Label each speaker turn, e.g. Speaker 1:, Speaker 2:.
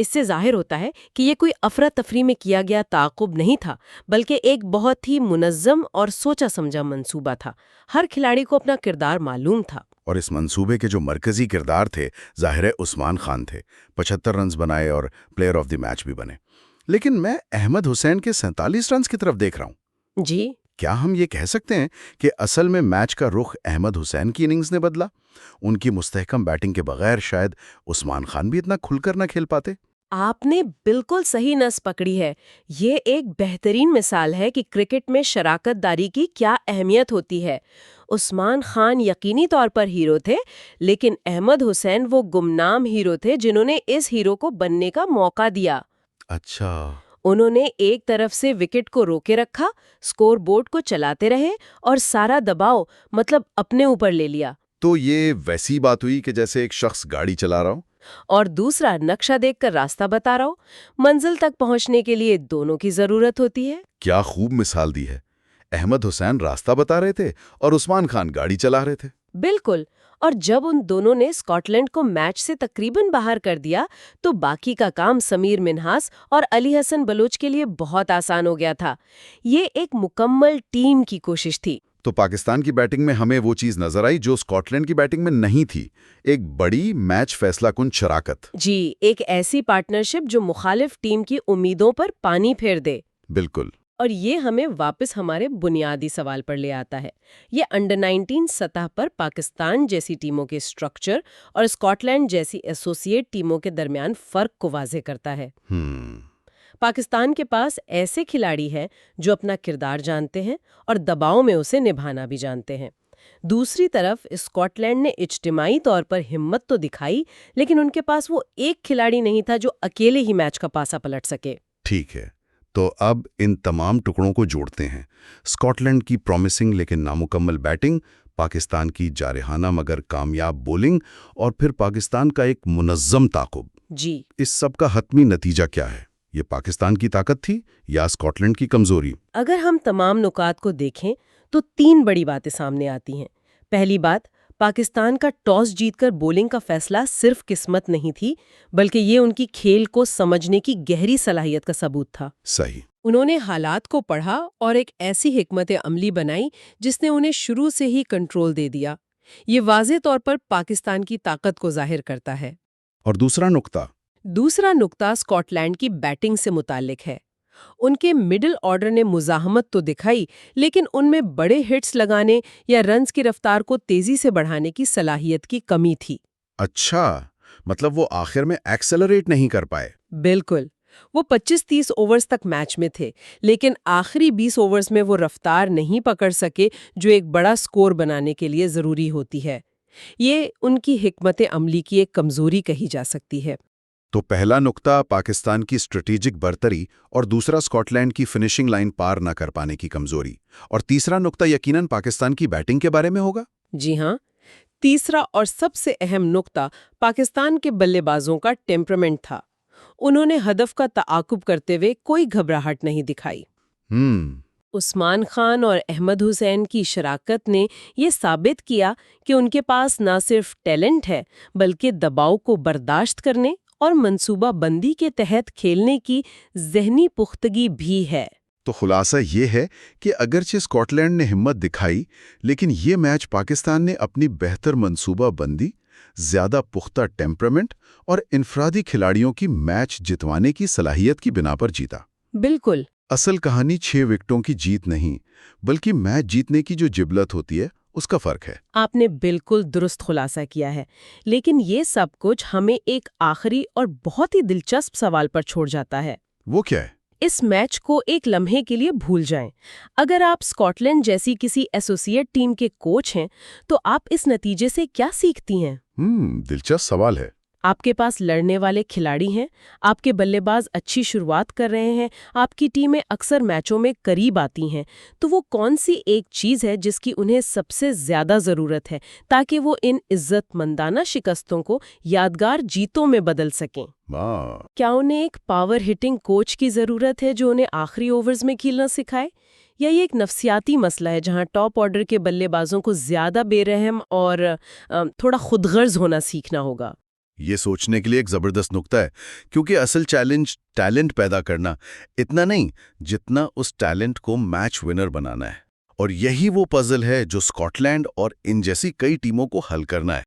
Speaker 1: اس سے ظاہر ہوتا ہے کہ یہ کوئی افراتفری میں کیا گیا تعاقب نہیں تھا، بلکہ ایک بہت ہی منظم اور سوچا سمجھا منصوبہ تھا۔ ہر کھلاڑی کو اپنا کردار معلوم تھا۔
Speaker 2: اور اس منصوبے کے جو مرکزی کردار تھے ظاہر ہے عثمان خان تھے، 75 رنز بنائے اور پلیئر آف دی میچ بھی بنے۔ لیکن میں احمد حسین کے 47 رنز کی طرف دیکھ رہا ہوں۔
Speaker 1: جی،
Speaker 2: کیا ہم یہ کہہ سکتے ہیں کہ اصل میں میچ کا رخ احمد حسین کی اننگز نے بدلا؟ ان کی مستحکم بیٹنگ کے بغیر شاید عثمان خان بھی اتنا کھل کر نہ کھیل پاتے۔
Speaker 1: آپ نے بالکل صحیح نس پکڑی ہے۔ یہ ایک بہترین مثال ہے کہ کرکٹ میں شراکت داری کی کیا اہمیت ہوتی ہے۔ عثمان خان یقینی طور پر ہیرو تھے، لیکن احمد حسین وہ گمنام ہیرو تھے جنہوں نے اس ہیرو کو بننے کا موقع دیا۔
Speaker 2: اچھا،
Speaker 1: انہوں نے ایک طرف سے وکٹ کو روکے رکھا، سکور بورڈ کو چلاتے رہے اور سارا دباؤ اپنے اوپر لے لیا۔
Speaker 2: تو یہ ویسی بات ہوئی کہ جیسے ایک شخص گاڑی چلا رہا ہو
Speaker 1: اور دوسرا نقشہ دیکھ کر راستہ بتا رہا ہو۔ منزل تک پہنچنے کے لیے دونوں کی ضرورت ہوتی ہے۔
Speaker 2: کیا خوب مثال دی ہے۔ احمد حسین راستہ بتا رہے تھے اور عثمان خان گاڑی چلا رہے تھے۔
Speaker 1: بالکل، اور جب ان دونوں نے اسکاٹ لینڈ کو میچ سے تقریباً باہر کر دیا تو باقی کا کام سمیر منہاس اور علی حسن بلوچ کے لیے بہت آسان ہو گیا تھا۔ یہ ایک مکمل ٹیم کی کوشش تھی۔
Speaker 2: تو پاکستان کی بیٹنگ میں ہمیں وہ چیز نظر آئی جو اسکاٹ لینڈ کی بیٹنگ میں نہیں تھی، ایک بڑی میچ فیصلہ کن شراکت۔
Speaker 1: جی، ایک ایسی پارٹنرشپ جو مخالف ٹیم کی امیدوں پر پانی پھیر دے۔
Speaker 2: بالکل۔
Speaker 1: اور یہ ہمیں واپس ہمارے بنیادی سوال پر لے آتا ہے۔ یہ انڈر 19 سطح پر پاکستان جیسی ٹیموں کے سٹرکچر اور اسکاٹ لینڈ جیسی ایسوسیٹ ٹیموں کے درمیان فرق کو واضح کرتا ہے۔ پاکستان کے پاس ایسے کھلاڑی ہیں جو اپنا کردار جانتے ہیں اور دباؤ میں اسے نبھانا بھی جانتے ہیں۔ دوسری طرف اسکاٹ لینڈ نے اجتماعی طور پر ہمت تو دکھائی، لیکن ان کے پاس وہ ایک کھلاڑی نہیں تھا جو اکیلے ہی میچ کا پاسا پلٹ سکے۔
Speaker 2: ٹھیک ہے، تو اب ان تمام ٹکڑوں کو جوڑتے ہیں۔ اسکاٹ لینڈ کی پرومسنگ لیکن نامکمل بیٹنگ، پاکستان کی جارحانہ مگر کامیاب بولنگ، اور پھر پاکستان کا ایک منظم تعاقب۔
Speaker 1: جی،
Speaker 2: اس سب کا حتمی نتیجہ کیا ہے؟ یہ پاکستان کی طاقت تھی یا اسکاٹ لینڈ کی کمزوری؟
Speaker 1: اگر ہم تمام نکات کو دیکھیں تو 3 بڑی باتیں سامنے آتی ہیں۔ پہلی بات، پاکستان کا ٹاس جیت کر بولنگ کا فیصلہ صرف قسمت نہیں تھی، بلکہ یہ ان کی کھیل کو سمجھنے کی گہری صلاحیت کا ثبوت تھا۔
Speaker 2: صحیح۔
Speaker 1: انہوں نے حالات کو پڑھا اور ایک ایسی حکمت عملی بنائی جس نے انہیں شروع سے ہی کنٹرول دے دیا۔ یہ واضح طور پر پاکستان کی طاقت کو ظاہر کرتا ہے۔
Speaker 2: اور دوسرا نقطہ
Speaker 1: اسکاٹ لینڈ کی بیٹنگ سے متعلق ہے۔ ان کے مڈل آرڈر نے مزاحمت تو دکھائی، لیکن ان میں بڑے ہٹس لگانے یا رنز کی رفتار کو تیزی سے بڑھانے کی صلاحیت کی کمی تھی۔
Speaker 2: اچھا، مطلب وہ آخر میں ایکسلریٹ نہیں کر پائے۔
Speaker 1: بالکل، وہ 25-30 اوورز تک میچ میں تھے، لیکن آخری 20 اوورز میں وہ رفتار نہیں پکڑ سکے جو ایک بڑا سکور بنانے کے لیے ضروری ہوتی ہے۔ یہ ان کی حکمت عملی کی ایک کمزوری کہی جا سکتی ہے۔
Speaker 2: تو پہلا نقطہ پاکستان کی اسٹریٹجک برتری اور دوسرا اسکاٹ لینڈ کی فنشنگ لائن پار نہ کر پانے کی کمزوری، اور تیسرا نقطہ یقیناً پاکستان کی بیٹنگ کے بارے میں ہوگا۔
Speaker 1: جی ہاں، تیسرا اور سب سے اہم نقطہ پاکستان کے بلے بازوں کا ٹیمپرامنٹ تھا۔ انہوں نے ہدف کا تعاقب کرتے ہوئے کوئی گھبراہٹ نہیں دکھائی۔ عثمان خان اور احمد حسین کی شراکت نے یہ ثابت کیا کہ ان کے پاس نہ صرف ٹیلنٹ ہے بلکہ دباؤ کو برداشت کرنے اور منصوبہ بندی کے تحت کھیلنے کی ذہنی پختگی بھی ہے۔
Speaker 2: تو خلاصہ یہ ہے کہ اگرچہ اسکاٹ لینڈ نے ہمت دکھائی، لیکن یہ میچ پاکستان نے اپنی بہتر منصوبہ بندی، زیادہ پختہ ٹیمپرامنٹ اور انفرادی کھلاڑیوں کی میچ جتوانے کی صلاحیت کی بنا پر جیتا۔
Speaker 1: بالکل۔
Speaker 2: اصل کہانی 6 وکٹوں کی جیت نہیں، بلکہ میچ جیتنے کی جو جبلت ہوتی ہے اس کا فرق ہے۔
Speaker 1: آپ نے بالکل درست خلاصہ کیا ہے، لیکن یہ سب کچھ ہمیں ایک آخری اور بہت ہی دلچسپ سوال پر چھوڑ جاتا ہے۔
Speaker 2: وہ کیا ہے؟
Speaker 1: اس میچ کو ایک لمحے کے لیے بھول جائیں۔ اگر آپ اسکاٹ لینڈ جیسی کسی ایسوسیٹ ٹیم کے کوچ ہیں تو آپ اس نتیجے سے کیا سیکھتی ہیں؟
Speaker 2: دلچسپ سوال ہے۔
Speaker 1: آپ کے پاس لڑنے والے کھلاڑی ہیں، آپ کے بلے باز اچھی شروعات کر رہے ہیں، آپ کی ٹیمیں اکثر میچوں میں قریب آتی ہیں، تو وہ کون سی ایک چیز ہے جس کی انہیں سب سے زیادہ ضرورت ہے تاکہ وہ ان عزت مندانہ شکستوں کو یادگار جیتوں میں بدل سکیں؟ کیا انہیں ایک پاور ہٹنگ کوچ کی ضرورت ہے جو انہیں آخری اوورز میں کھیلنا سکھائے، یا یہ ایک نفسیاتی مسئلہ ہے جہاں ٹاپ آرڈر کے بلے بازوں کو زیادہ بے رحم اور تھوڑا خود غرض ہونا سیکھنا ہوگا؟
Speaker 2: یہ سوچنے کے لیے ایک زبردست نقطہ ہے، کیونکہ اصل چیلنج ٹیلنٹ پیدا کرنا اتنا نہیں جتنا اس ٹیلنٹ کو میچ ونر بنانا ہے۔ اور یہی وہ پزل ہے جو اسکاٹ لینڈ اور ان جیسی کئی ٹیموں کو حل کرنا ہے۔